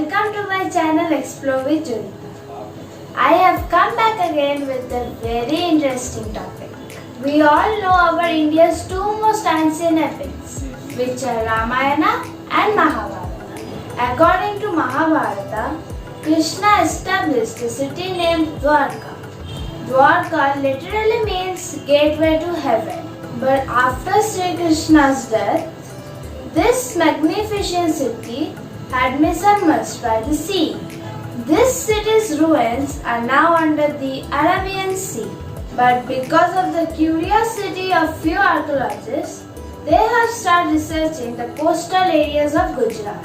welcome to my channel Explore with Joyeeta. I have come back again with a very interesting topic. We all know our India's two most ancient epics, which are Ramayana and Mahabharata. According to Mahabharata, Krishna established a city named Dwarka. Dwarka literally means gateway to heaven. But after Sri Krishna's death, this magnificent city had been submerged by the sea. This city's ruins are now under the Arabian Sea. But because of the curiosity of few archaeologists, they have started researching the coastal areas of Gujarat.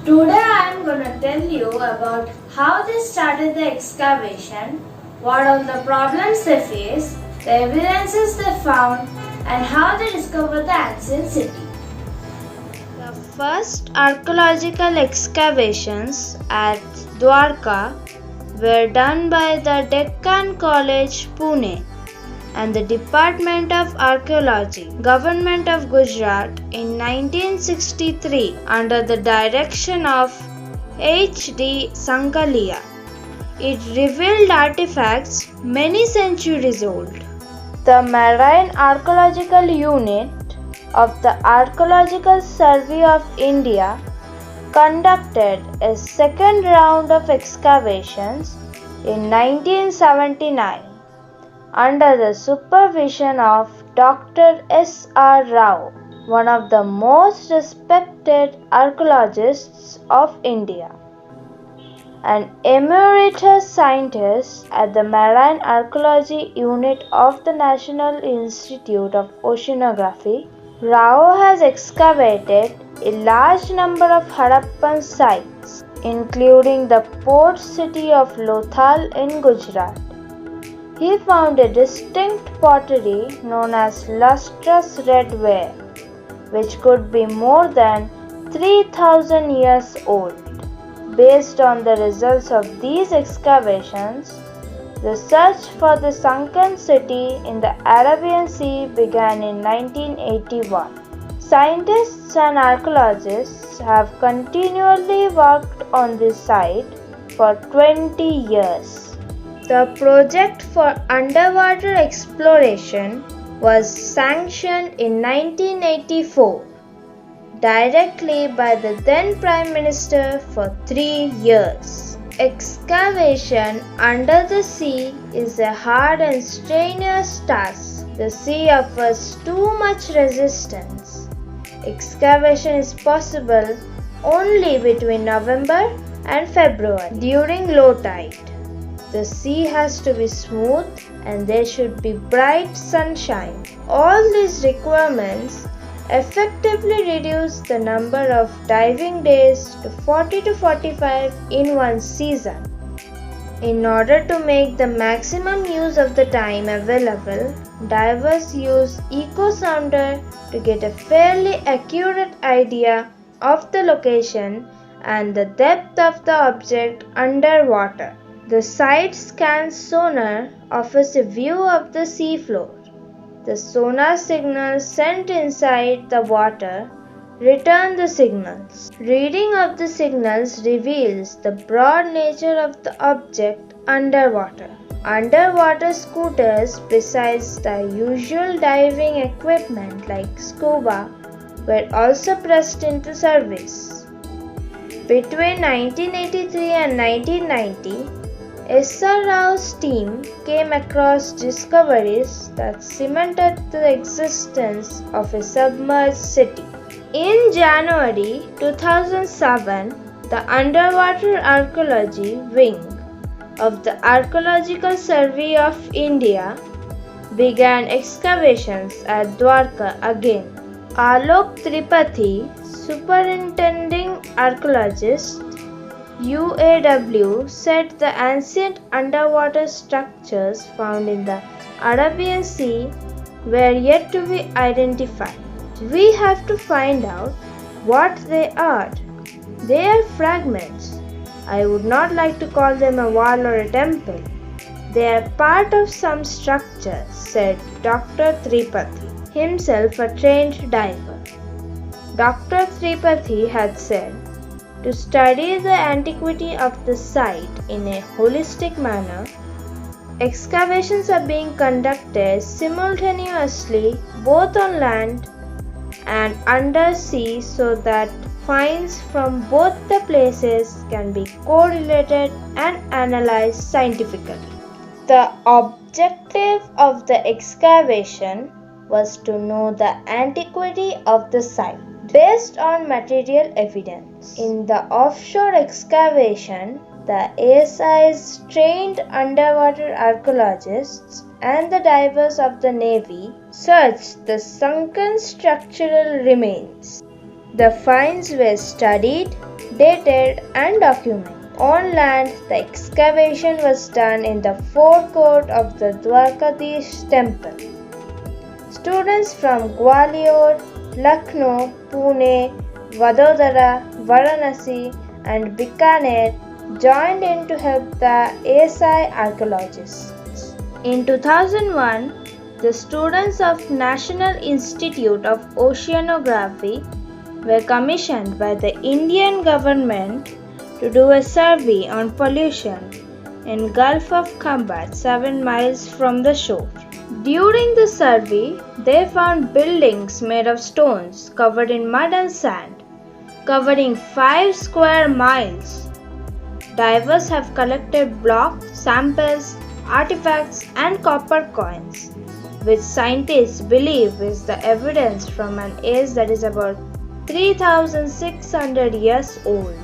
Today I am going to tell you about how they started the excavation, what all the problems they faced, the evidences they found, and how they discovered the ancient city. The first archaeological excavations at Dwarka were done by the Deccan College, Pune, and the Department of Archaeology, Government of Gujarat in 1963 under the direction of H.D. Sankalia. It revealed artifacts many centuries old. The Marine Archaeological Unit of the Archaeological Survey of India conducted a second round of excavations in 1979 under the supervision of Dr. S. R. Rao, one of the most respected archaeologists of India. An emeritus scientist at the Marine Archaeology Unit of the National Institute of Oceanography, Rao has excavated a large number of Harappan sites, including the port city of Lothal in Gujarat. He found a distinct pottery known as lustrous red ware, which could be more than 3,000 years old. Based on the results of these excavations, the search for the sunken city in the Arabian Sea began in 1981. Scientists and archaeologists have continually worked on this site for 20 years. The project for underwater exploration was sanctioned in 1984 directly by the then Prime Minister for 3 years. Excavation under the sea is a hard and strenuous task. The sea offers too much resistance. Excavation is possible only between November and February during low tide. The sea has to be smooth and there should be bright sunshine. All these requirements effectively reduce the number of diving days to 40 to 45 in one season. In order to make the maximum use of the time available, divers use echo sounder to get a fairly accurate idea of the location and the depth of the object underwater. The side scan sonar offers a view of the seafloor. The sonar signals sent inside the water return the signals. Reading of the signals reveals the broad nature of the object underwater. Underwater scooters, besides the usual diving equipment like scuba, were also pressed into service. Between 1983 and 1990, S.R. Rao's team came across discoveries that cemented the existence of a submerged city. In January 2007, the Underwater Archaeology Wing of the Archaeological Survey of India began excavations at Dwarka again. Alok Tripathi, superintending archaeologist, UAW, said the ancient underwater structures found in the Arabian Sea were yet to be identified. We have to find out what they are. They are fragments. I would not like to call them a wall or a temple. They are part of some structure, said Dr. Tripathi, himself a trained diver. Dr. Tripathi had said, To study the antiquity of the site in a holistic manner, excavations are being conducted simultaneously both on land and under sea so that finds from both the places can be correlated and analyzed scientifically. The objective of the excavation was to know the antiquity of the site based on material evidence. In the offshore excavation, the ASI's trained underwater archaeologists and the divers of the Navy searched the sunken structural remains. The finds were studied, dated, and documented. On land, the excavation was done in the forecourt of the Dwarkadish temple. Students from Gwalior, Lucknow, Pune, Vadodara, Varanasi, and Bikaner joined in to help the ASI archaeologists. In 2001, the students of National Institute of Oceanography were commissioned by the Indian government to do a survey on pollution in Gulf of Khambat 7 miles from the shore. During the survey, they found buildings made of stones covered in mud and sand, covering 5 square miles. Divers have collected blocks, samples, artifacts, and copper coins, which scientists believe is the evidence from an age that is about 3,600 years old.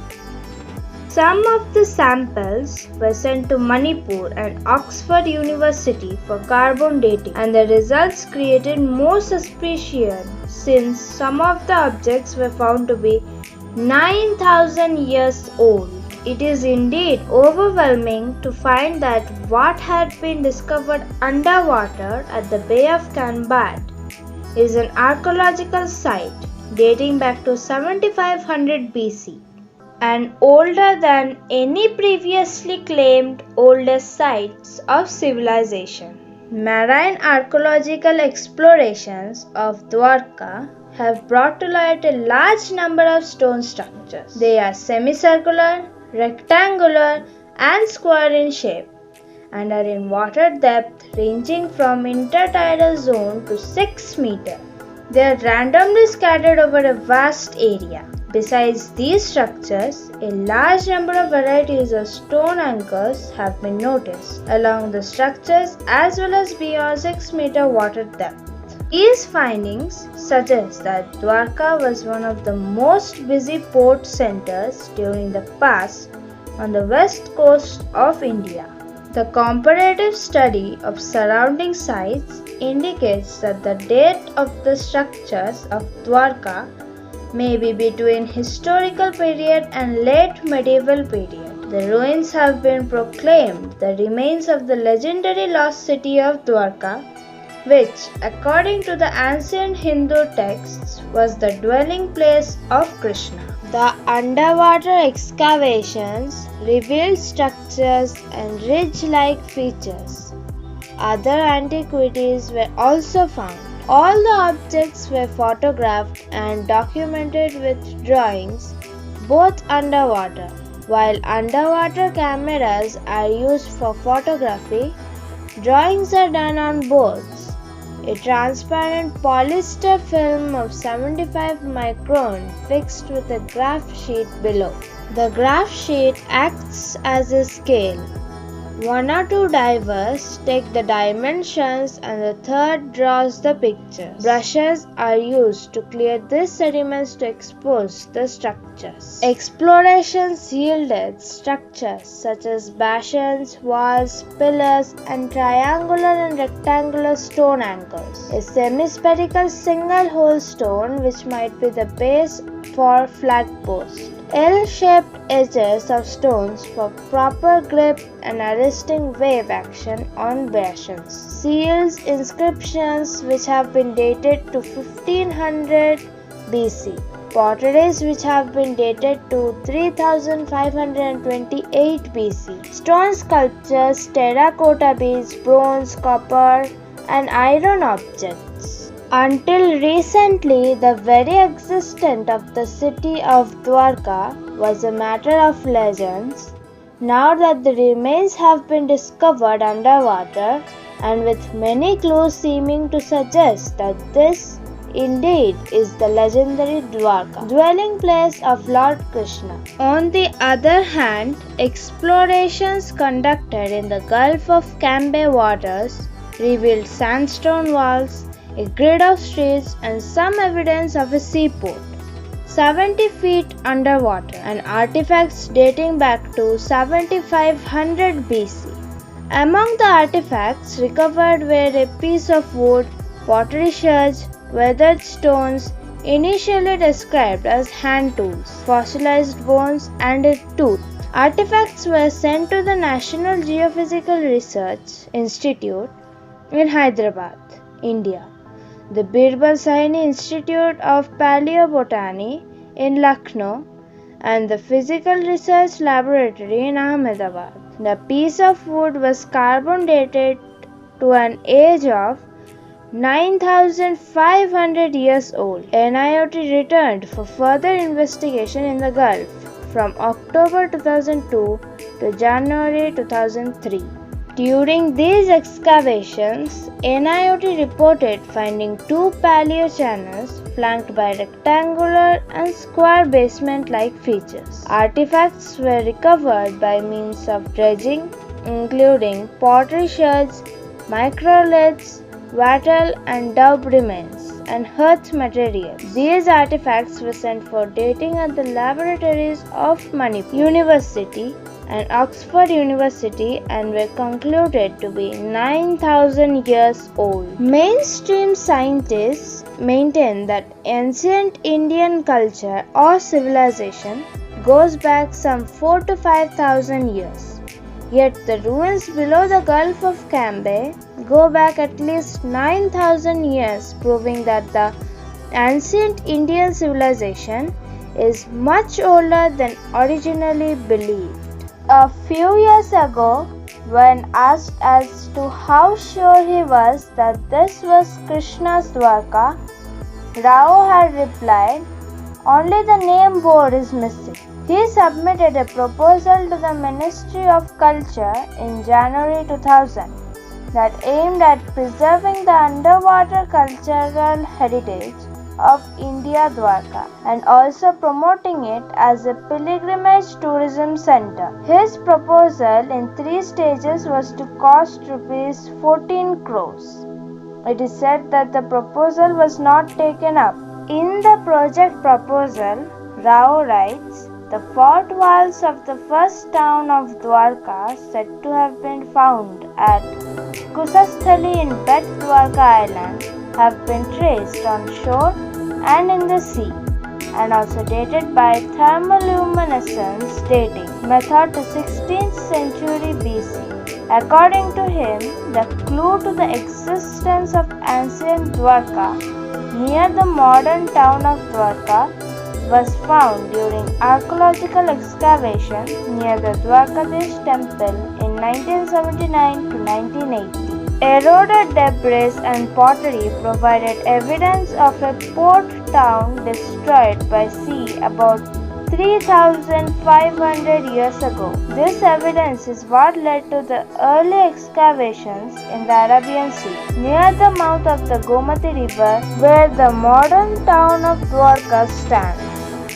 Some of the samples were sent to Manipur and Oxford University for carbon dating, and the results created more suspicion since some of the objects were found to be 9,000 years old. It is indeed overwhelming to find that what had been discovered underwater at the Bay of Khambat is an archaeological site dating back to 7500 BC and older than any previously claimed oldest sites of civilization. Marine archaeological explorations of Dwarka have brought to light a large number of stone structures. They are semicircular, rectangular, and square in shape and are in water depth ranging from intertidal zone to 6 meters. They are randomly scattered over a vast area. Besides these structures, a large number of varieties of stone anchors have been noticed along the structures as well as beyond 6 meter water depth. These findings suggest that Dwarka was one of the most busy port centers during the past on the west coast of India. The comparative study of surrounding sites indicates that the date of the structures of Dwarka may be between historical period and late medieval period. The ruins have been proclaimed the remains of the legendary lost city of Dwarka, which, according to the ancient Hindu texts, was the dwelling place of Krishna. The underwater excavations revealed structures and ridge-like features. Other antiquities were also found. All the objects were photographed and documented with drawings, both underwater. While underwater cameras are used for photography, drawings are done on boards. A transparent polyester film of 75 micron fixed with a graph sheet below. The graph sheet acts as a scale. 1 or 2 divers take the dimensions and the third draws the pictures. Brushes are used to clear these sediments to expose the structures. Explorations yielded structures such as bastions, walls, pillars, and triangular and rectangular stone anchors. A semi-spherical single-hole stone which might be the base for flag post. L-shaped edges of stones for proper grip and arresting wave action on bastions. Seals, inscriptions which have been dated to 1500 BC. Potteries which have been dated to 3528 BC. Stone sculptures, terracotta beads, bronze, copper, and iron objects. Until recently, the very existence of the city of Dwarka was a matter of legends. Now that the remains have been discovered underwater, and with many clues seeming to suggest that this indeed is the legendary Dwarka, dwelling place of Lord Krishna. On the other hand, explorations conducted in the Gulf of Cambay waters revealed sandstone walls, a grid of streets, and some evidence of a seaport 70 feet underwater, and artifacts dating back to 7500 BC. Among the artifacts recovered were a piece of wood, pottery shards, weathered stones, initially described as hand tools, fossilized bones, and a tooth. Artifacts were sent to the National Geophysical Research Institute in Hyderabad, India, the Birbal Sahni Institute of Paleobotany in Lucknow, and the Physical Research Laboratory in Ahmedabad. The piece of wood was carbon dated to an age of 9,500 years old. NIOT returned for further investigation in the Gulf from October 2002 to January 2003. During these excavations, NIOT reported finding two paleo channels flanked by rectangular and square basement-like features. Artifacts were recovered by means of dredging, including pottery shards, microliths, wattle and dub remains, and earth material. These artifacts were sent for dating at the laboratories of Manipur University and Oxford University and were concluded to be 9,000 years old. Mainstream scientists maintain that ancient Indian culture or civilization goes back some 4 to 5,000 years. Yet the ruins below the Gulf of Cambay go back at least 9,000 years, proving that the ancient Indian civilization is much older than originally believed. A few years ago, when asked as to how sure he was that this was Krishna's Dwarka, Rao had replied, "Only the name board is missing." He submitted a proposal to the Ministry of Culture in January 2000 that aimed at preserving the underwater cultural heritage of India Dwarka and also promoting it as a pilgrimage tourism center. His proposal in 3 stages was to cost rupees 14 crores. It is said that the proposal was not taken up. In the project proposal, Rao writes, "The fort walls of the first town of Dwarka, said to have been found at Kusasthali in Bet Dwarka Island, have been traced on shore and in the sea, and also dated by thermoluminescence dating method to 16th century BC. According to him, the clue to the existence of ancient Dwarka near the modern town of Dwarka was found during archaeological excavation near the Dwarkadish temple in 1979 to 1980. Eroded debris and pottery provided evidence of a port town destroyed by sea about 3,500 years ago. This evidence is what led to the early excavations in the Arabian Sea, near the mouth of the Gomati River, where the modern town of Dwarka stands.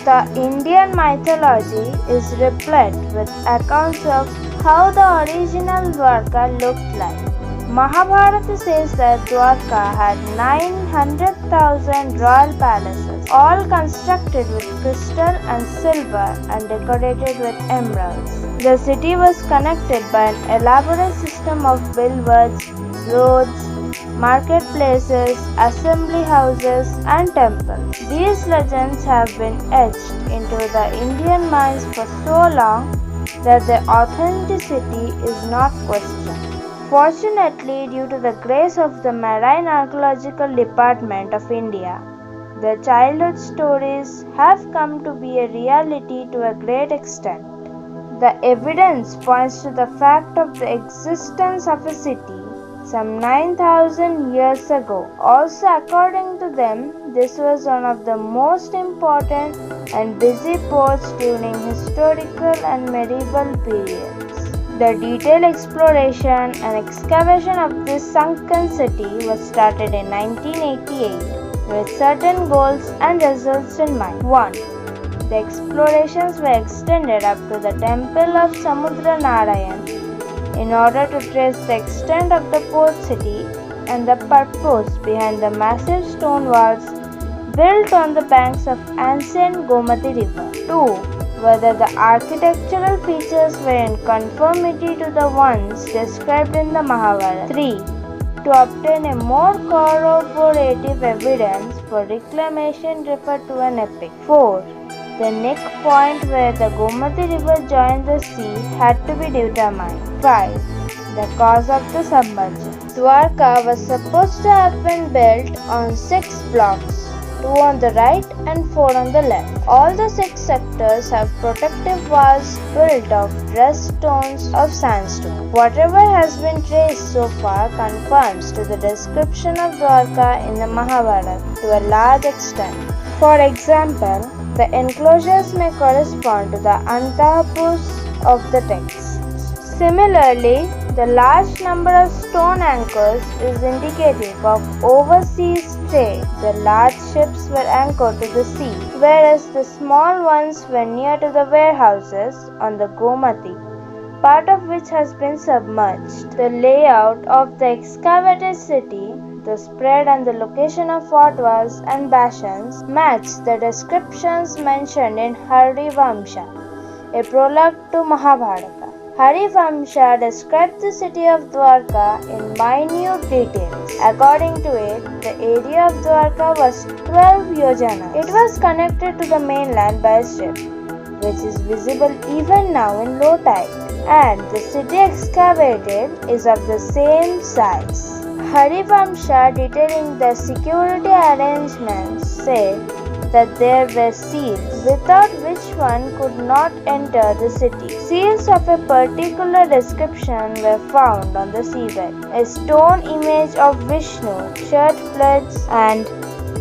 The Indian mythology is replete with accounts of how the original Dwarka looked like. Mahabharata says that Dwarka had 900,000 royal palaces, all constructed with crystal and silver and decorated with emeralds. The city was connected by an elaborate system of bulwarks, roads, marketplaces, assembly houses, and temples. These legends have been etched into the Indian minds for so long that their authenticity is not questioned. Fortunately, due to the grace of the Marine Archaeological Department of India, the childhood stories have come to be a reality to a great extent. The evidence points to the fact of the existence of a city some 9,000 years ago. Also, according to them, this was one of the most important and busy ports during historical and medieval periods. The detailed exploration and excavation of this sunken city was started in 1988 with certain goals and results in mind. 1. The explorations were extended up to the temple of Samudra Narayan in order to trace the extent of the port city and the purpose behind the massive stone walls built on the banks of ancient Gomati River. 2. Whether the architectural features were in conformity to the ones described in the Mahabharata. 3. To obtain a more corroborative evidence for reclamation referred to an epic. 4. The neck point where the Gomati River joined the sea had to be determined. 5. The cause of the submersion. Dwarka was supposed to have been built on 6 blocks, 2 on the right and 4 on the left. All the 6 sectors have protective walls built of dressed stones of sandstone. Whatever has been traced so far conforms to the description of Dwarka in the Mahabharata to a large extent. For example, the enclosures may correspond to the antahapurs of the text. Similarly, the large number of stone anchors is indicative of overseas trade. The large ships were anchored to the sea, whereas the small ones were near to the warehouses on the Gomati, part of which has been submerged. The layout of the excavated city, the spread and the location of forts and bastions match the descriptions mentioned in Harivamsha, a prologue to Mahabharata. Harivamsha described the city of Dwarka in minute details. According to it, the area of Dwarka was 12 yojana. It was connected to the mainland by a strip, which is visible even now in low tide, and the city excavated is of the same size. Harivamsha, detailing the security arrangements, said that there were seals, without which one could not enter the city. Seals of a particular description were found on the seabed. A stone image of Vishnu, shirt plates, and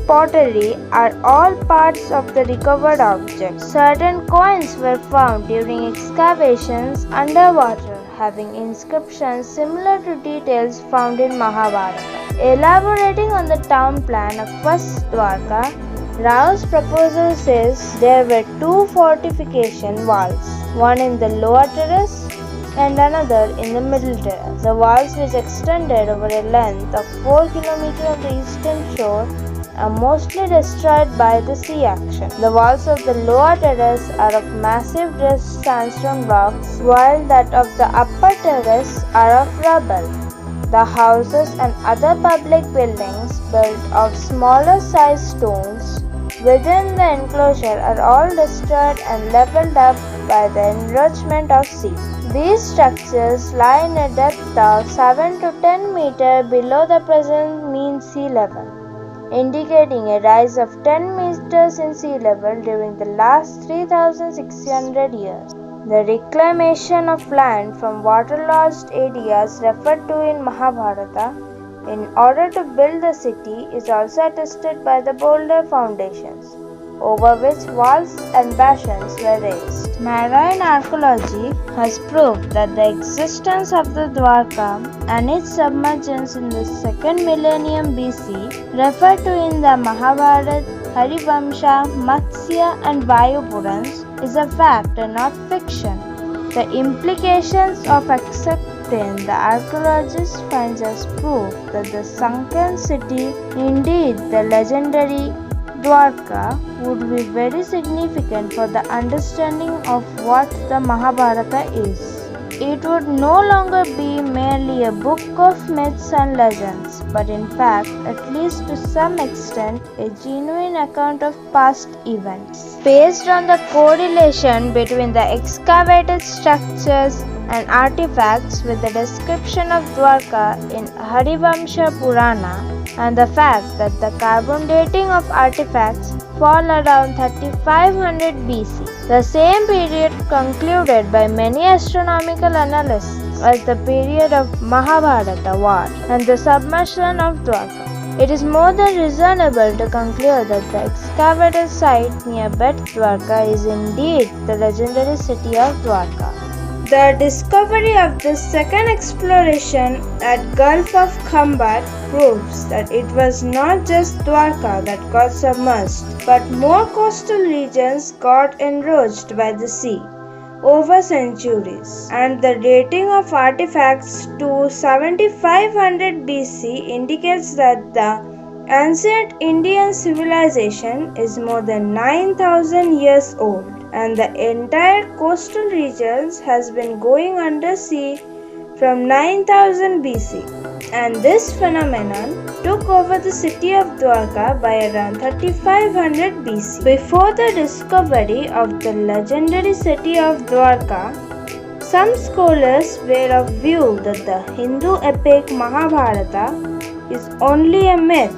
pottery are all parts of the recovered objects. Certain coins were found during excavations underwater, having inscriptions similar to details found in Mahabharata. Elaborating on the town plan of first Dwarka, Rao's proposal says there were 2 fortification walls, one in the lower terrace and another in the middle terrace. The walls, which extended over a length of 4 km on the eastern shore, are mostly destroyed by the sea action. The walls of the lower terrace are of massive dressed sandstone blocks, while that of the upper terrace are of rubble. The houses and other public buildings built of smaller sized stones within the enclosure are all destroyed and leveled up by the encroachment of sea. These structures lie in a depth of 7 to 10 meters below the present mean sea level, indicating a rise of 10 meters in sea level during the last 3,600 years. The reclamation of land from waterlogged areas referred to in Mahabharata in order to build the city is also attested by the boulder foundations, over which walls and bastions were raised. Marine archaeology has proved that the existence of the Dwarka and its submergence in the 2nd millennium BC, referred to in the Mahabharata, Harivamsha, Matsya and Vayu Purans, is a fact and not fiction. The implications of accepting the archaeologist finds as proof that the sunken city, indeed the legendary Dwarka, would be very significant for the understanding of what the Mahabharata is. It would no longer be merely a book of myths and legends, but in fact, at least to some extent, a genuine account of past events. Based on the correlation between the excavated structures and artifacts with the description of Dwarka in Harivamsha Purana, and the fact that the carbon dating of artifacts fall around 3500 BC, the same period concluded by many astronomical analysts. was the period of Mahabharata war and the submersion of Dwarka. It is more than reasonable to conclude that the excavated site near Bet Dwarka is indeed the legendary city of Dwarka. The discovery of the second exploration at Gulf of Khambat proves that it was not just Dwarka that got submerged, but more coastal regions got enriched by the sea over centuries, and the dating of artifacts to 7500 BC indicates that the ancient Indian civilization is more than 9000 years old, and the entire coastal regions has been going under sea from 9000 BC, and this phenomenon took over the city of Dwarka by around 3500 BC. Before the discovery of the legendary city of Dwarka, some scholars were of view that the Hindu epic Mahabharata is only a myth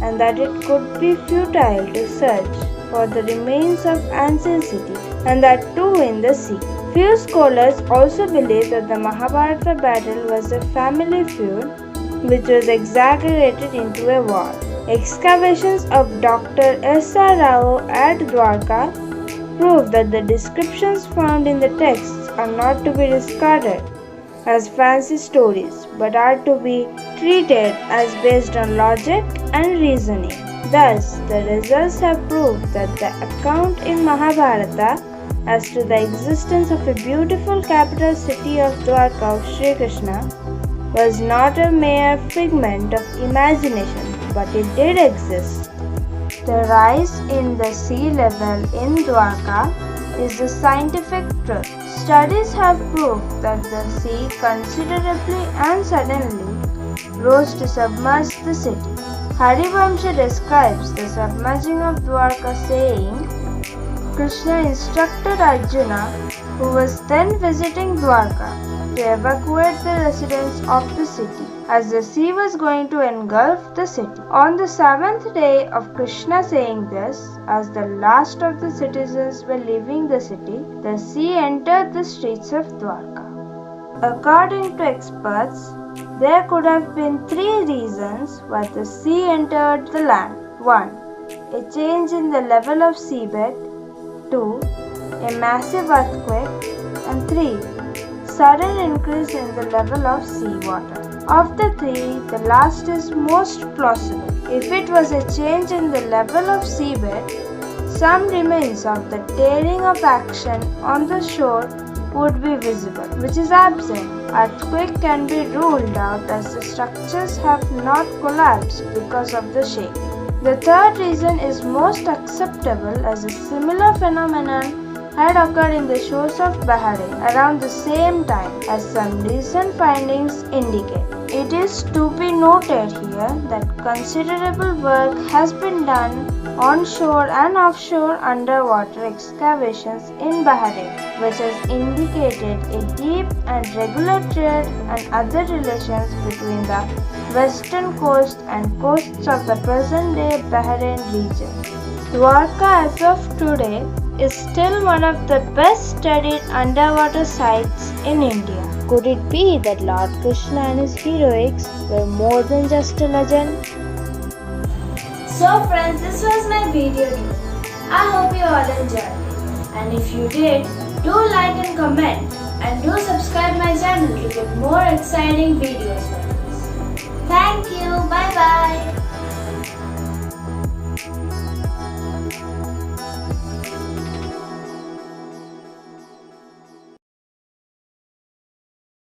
and that it could be futile to search for the remains of ancient city, and that too in the sea. Few scholars also believe that the Mahabharata battle was a family feud which was exaggerated into a war. Excavations of Dr. S. R. Rao at Dwarka prove that the descriptions found in the texts are not to be discarded as fancy stories, but are to be treated as based on logic and reasoning. Thus, the results have proved that the account in Mahabharata as to the existence of a beautiful capital city of Dwarka of Sri Krishna was not a mere figment of imagination, but it did exist. The rise in the sea level in Dwarka is the scientific truth. Studies have proved that the sea considerably and suddenly rose to submerge the city. Harivamsha describes the submerging of Dwarka saying, Krishna instructed Arjuna, who was then visiting Dwarka, to evacuate the residents of the city, as the sea was going to engulf the city. On the seventh day of Krishna saying this, as the last of the citizens were leaving the city, the sea entered the streets of Dwarka. According to experts, there could have been three reasons why the sea entered the land. 1. A change in the level of seabed. 2. A massive earthquake. And 3. Sudden increase in the level of seawater. Of the three, the last is most plausible. If it was a change in the level of seabed, some remains of the tearing of action on the shore would be visible, which is absent. Earthquake can be ruled out as the structures have not collapsed because of the shake. The third reason is most acceptable, as a similar phenomenon had occurred in the shores of Bahrain around the same time, as some recent findings indicate. It is to be noted here that considerable work has been done onshore and offshore underwater excavations in Bahrain, which has indicated a deep and regular trade and other relations between the western coast and coasts of the present-day Bahrain region. Dwarka as of today is still one of the best studied underwater sites in India. Could it be that Lord Krishna and his heroics were more than just a legend? So friends, this was my video today. I hope you all enjoyed it. And if you did, do like and comment, and do subscribe my channel to get more exciting videos like this. Thank you. Bye bye.